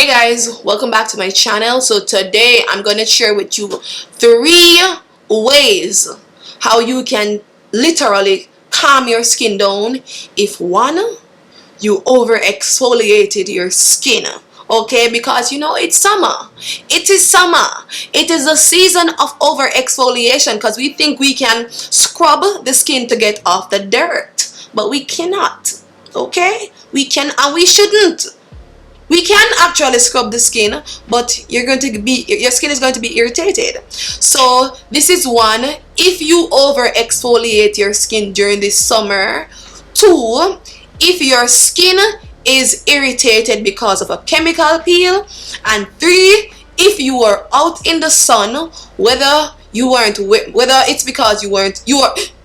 Hey guys, welcome back to my channel. So today I'm going to share with you 3 ways how you can literally calm your skin down if 1, you over exfoliated your skin. Okay, because you know it's summer. It is summer. It is the season of over exfoliation because we think we can scrub the skin to get off the dirt, but we cannot. Okay, we can and we shouldn't. We can actually scrub the skin, but your skin is going to be irritated. So this is 1, if you over exfoliate your skin during this summer. 2, if your skin is irritated because of a chemical peel. And 3, if you are out in the sun, whether it's because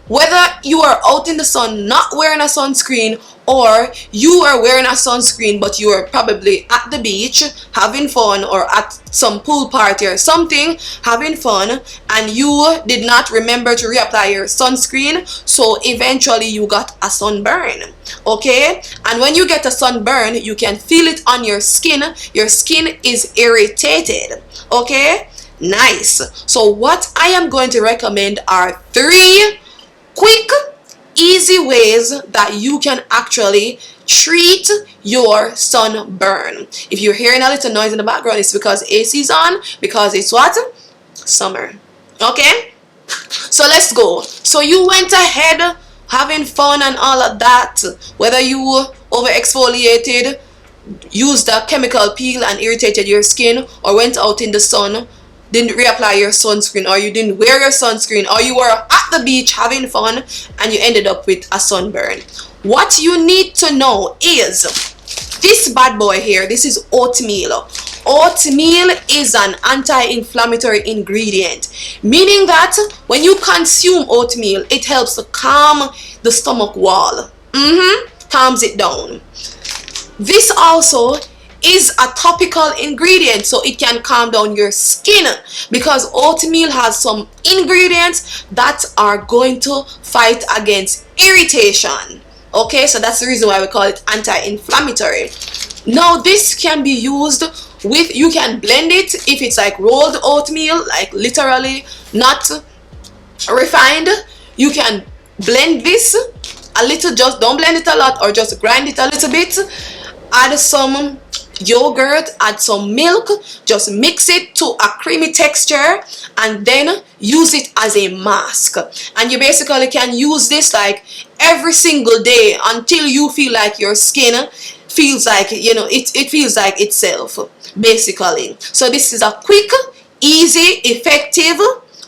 whether you are out in the sun not wearing a sunscreen, or you are wearing a sunscreen but you are probably at the beach having fun, or at some pool party or something having fun, and you did not remember to reapply your sunscreen, so eventually you got a sunburn. Okay, and when you get a sunburn, you can feel it on your skin. Your skin is irritated. Okay, nice. So what I am going to recommend are 3 quick, easy ways that you can actually treat your sunburn. If you're hearing a little noise in the background, it's because AC is on, because it's what? Summer. Okay, so let's go. So you went ahead having fun and all of that, whether you over exfoliated, used a chemical peel and irritated your skin, or went out in the sun, didn't reapply your sunscreen, or you didn't wear your sunscreen, or you were at the beach having fun and you ended up with a sunburn. What you need to know is this bad boy here. This is oatmeal. Oatmeal is an anti-inflammatory ingredient, meaning that when you consume oatmeal, it helps to calm the stomach wall. Calms it down. This also is a topical ingredient, so it can calm down your skin, because oatmeal has some ingredients that are going to fight against irritation. Okay, so that's the reason why we call it anti-inflammatory. Now this can be used with, you can blend it if it's like rolled oatmeal, like literally not refined. You can blend this a little, just don't blend it a lot, or just grind it a little bit, add some yogurt, add some milk, just mix it to a creamy texture, and then use it as a mask. And you basically can use this like every single day until you feel like your skin feels like, you know, it feels like itself, basically. So this is a quick, easy, effective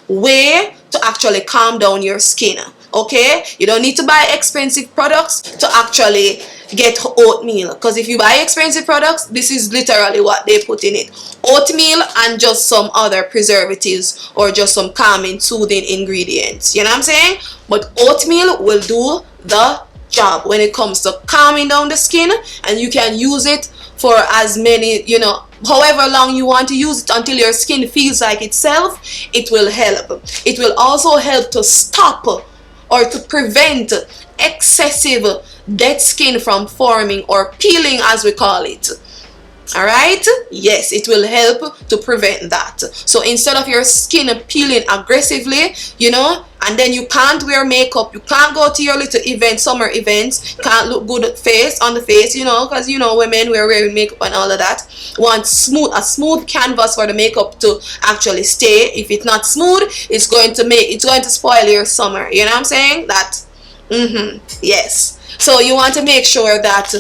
way to actually calm down your skin. Okay, you don't need to buy expensive products to actually get oatmeal, because if you buy expensive products, this is literally what they put in it: oatmeal and just some other preservatives or just some calming, soothing ingredients. You know what I'm saying? But oatmeal will do the job when it comes to calming down the skin, and you can use it for as many, you know, however long you want to use it, until your skin feels like itself. It will help. It will also help to stop or to prevent excessive dead skin from forming, or peeling as we call it. Alright, yes, it will help to prevent that. So instead of your skin peeling aggressively, you know, and then you can't wear makeup, you can't go to your little events, summer events, can't look good on the face, you know, because you know women, we're wearing makeup and all of that, want a smooth canvas for the makeup to actually stay. If it's not smooth, it's going to spoil your summer. You know what I'm saying? That yes. So you want to make sure that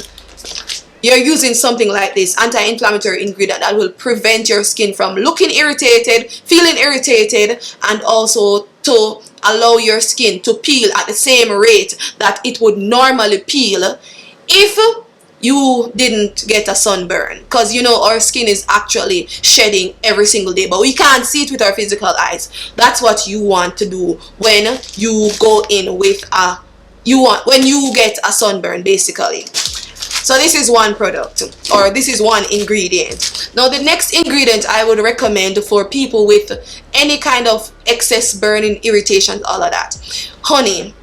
you're using something like this anti-inflammatory ingredient that will prevent your skin from looking irritated, feeling irritated, and also to allow your skin to peel at the same rate that it would normally peel if you didn't get a sunburn. Because you know our skin is actually shedding every single day, but we can't see it with our physical eyes. That's what you want to do when you go in with when you get a sunburn, basically. So this is one product, or this is one ingredient. Now the next ingredient I would recommend for people with any kind of excess burning, irritation, all of that: honey.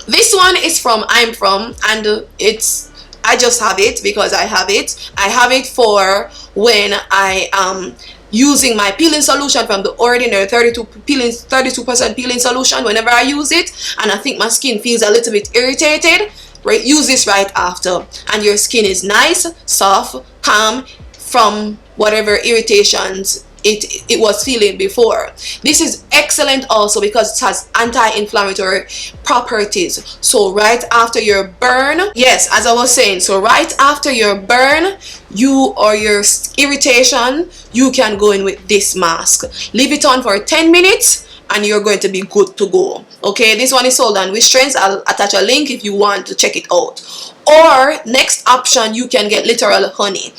This one is from I'm From, and it's I just have it because I have it. I have it for when I am using my peeling solution from the ordinary 32% peeling solution. Whenever I use it and I think my skin feels a little bit irritated, right, use this right after, and your skin is nice, soft, calm from whatever irritations it was feeling before. This is excellent also because it has anti-inflammatory properties. So right after your burn, yes, as I was saying, so right after your burn, you or your irritation, you can go in with this mask. Leave it on for 10 minutes and you're going to be good to go. Okay, this one is sold on Wishtrends. I'll attach a link if you want to check it out. Or next option, you can get literal honey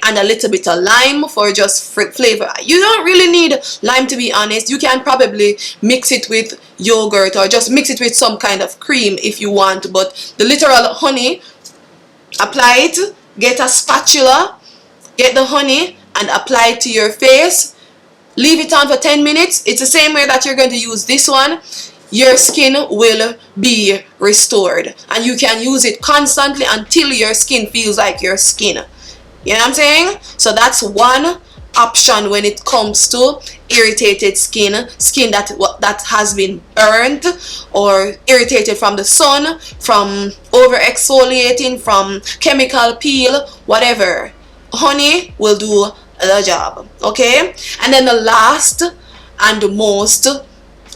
and a little bit of lime for just flavor. You don't really need lime, to be honest. You can probably mix it with yogurt or just mix it with some kind of cream if you want, but the literal honey, apply it, get a spatula, get the honey and apply it to your face. Leave it on for 10 minutes. It's the same way that you're going to use this one. Your skin will be restored and you can use it constantly until your skin feels like your skin. You know what I'm saying? So that's one option when it comes to irritated skin that has been burnt or irritated from the sun, from over-exfoliating, from chemical peel, whatever. Honey will do the job. Okay, and then the last and the most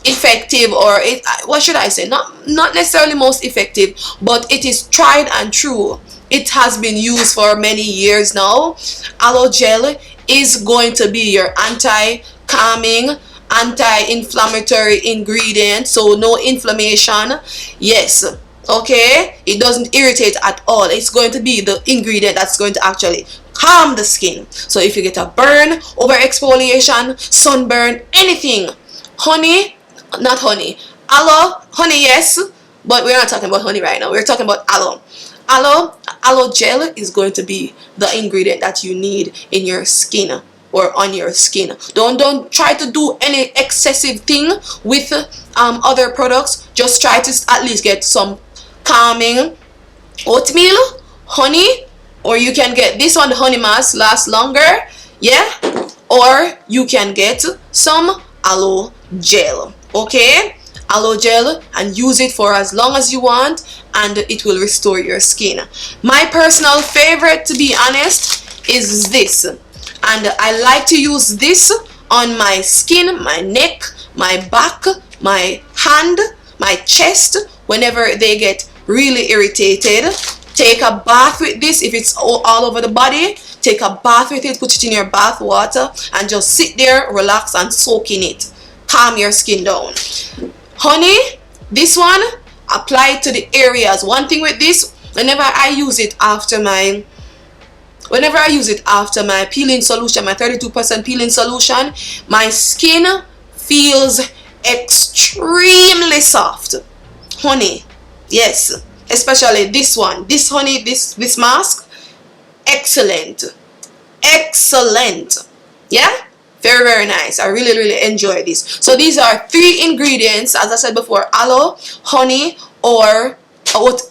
effective, or what should I say, not necessarily most effective, but it is tried and true. It has been used for many years now. Aloe gel is going to be your anti-calming, anti-inflammatory ingredient, so no inflammation. Yes, okay, it doesn't irritate at all. It's going to be the ingredient that's going to actually calm the skin. So if you get a burn, over exfoliation, sunburn, anything, aloe, honey, yes, but we're not talking about honey right now. We're talking about aloe. Aloe gel is going to be the ingredient that you need in your skin or on your skin. Don't try to do any excessive thing with other products. Just try to at least get some calming oatmeal, honey, or you can get this one, the honey mask, lasts longer, yeah, or you can get some aloe gel. Okay, aloe gel, and use it for as long as you want and it will restore your skin. My personal favorite, to be honest, is this, and I like to use this on my skin, my neck, my back, my hand, my chest. Whenever they get really irritated, take a bath with this. If it's all over the body, take a bath with it, put it in your bath water and just sit there, relax and soak in it. Calm your skin down. Honey, this one, apply it to the areas. One thing with this, whenever I use it after my peeling solution, my 32% peeling solution, my skin feels extremely soft. Honey, yes, especially this one, this honey, this mask, excellent, yeah, very nice. I really enjoy this. So these are 3 ingredients, as I said before. Aloe, honey, or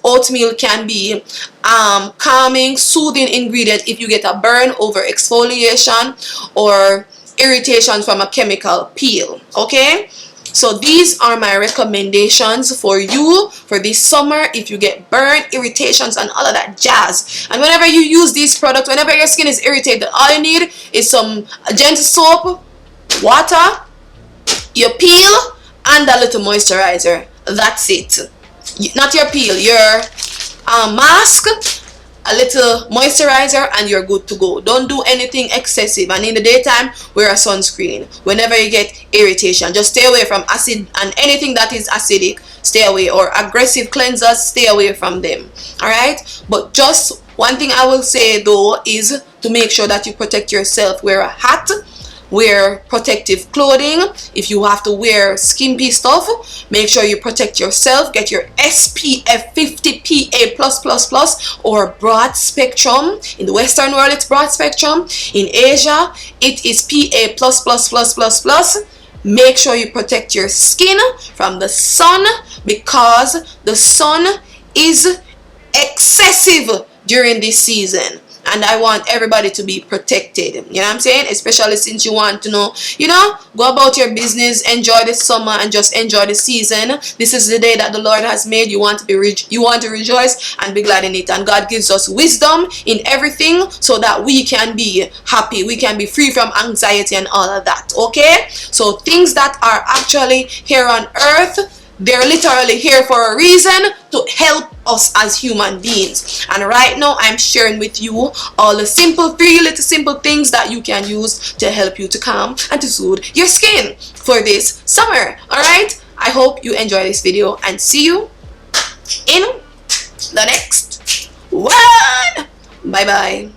oatmeal can be calming, soothing ingredient if you get a burn, over exfoliation, or irritation from a chemical peel. Okay, so these are my recommendations for you for this summer if you get burn, irritations and all of that jazz. And whenever you use these products, whenever your skin is irritated, all you need is some gentle soap, water, your peel and a little moisturizer. That's it. Not your peel, your mask, a little moisturizer, and you're good to go. Don't do anything excessive, and in the daytime wear a sunscreen. Whenever you get irritation, just stay away from acid and anything that is acidic. Stay away, or aggressive cleansers, stay away from them. All right, but just one thing I will say though is to make sure that you protect yourself. Wear a hat, wear protective clothing. If you have to wear skimpy stuff, make sure you protect yourself. Get your SPF 50 PA+++ or broad spectrum. In the Western world it's broad spectrum. In Asia it is PA+++++. Make sure you protect your skin from the sun, because the sun is excessive during this season, and I want everybody to be protected. You know what I'm saying? Especially since you want to know, go about your business, enjoy the summer, and just enjoy the season. This is the day that the Lord has made. You want to rejoice and be glad in it. And God gives us wisdom in everything so that we can be happy. We can be free from anxiety and all of that. Okay? So things that are actually here on earth, they're literally here for a reason, to help us as human beings. And right now I'm sharing with you all the three little simple things that you can use to help you to calm and to soothe your skin for this summer. Alright, I hope you enjoy this video, and see you in the next one. Bye bye.